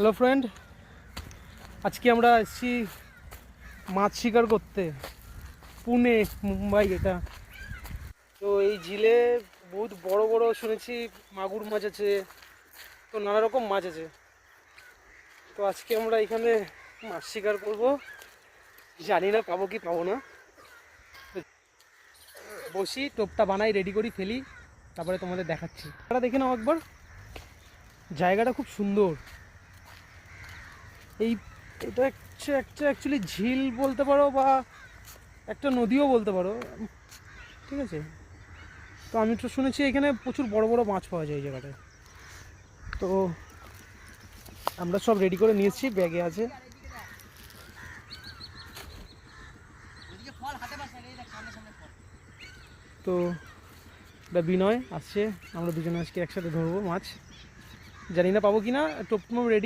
Hello friend, আজকে আমরা এসেছি মাছ শিকার করতে পুনে, মুম্বাই। এটা তো এই ঝিলে বহুত বড় বড় শুনেছি মাগুর মাছ আছে, তো নানা রকম মাছ আছে। তো আজকে আমরা এখানে মাছ শিকার করব। জানি না পাবো কি পাবো না। বসি, টোপটা বানাই, রেডি করি, ফেলি, তারপরে তোমাদের দেখাচ্ছি। এটা দেখে নাও একবার, জায়গাটা খুব সুন্দর। এই এটা হচ্ছে একটা অ্যাকচুয়ালি ঝিল বলতে পারো, বা একটা নদীও বলতে পারো, ঠিক আছে। তো আমি তো শুনেছি এখানে প্রচুর বড় বড় মাছ পাওয়া যায় এই জায়গাটায়। তো আমরা সব রেডি করে নিয়েছি, ব্যাগে আছে। তো এটা বিনয় আসছে, আমরা দুজনে আজকে একসাথে ধরবো মাছ। জানি না পাবো কি না, টোপ রেডি।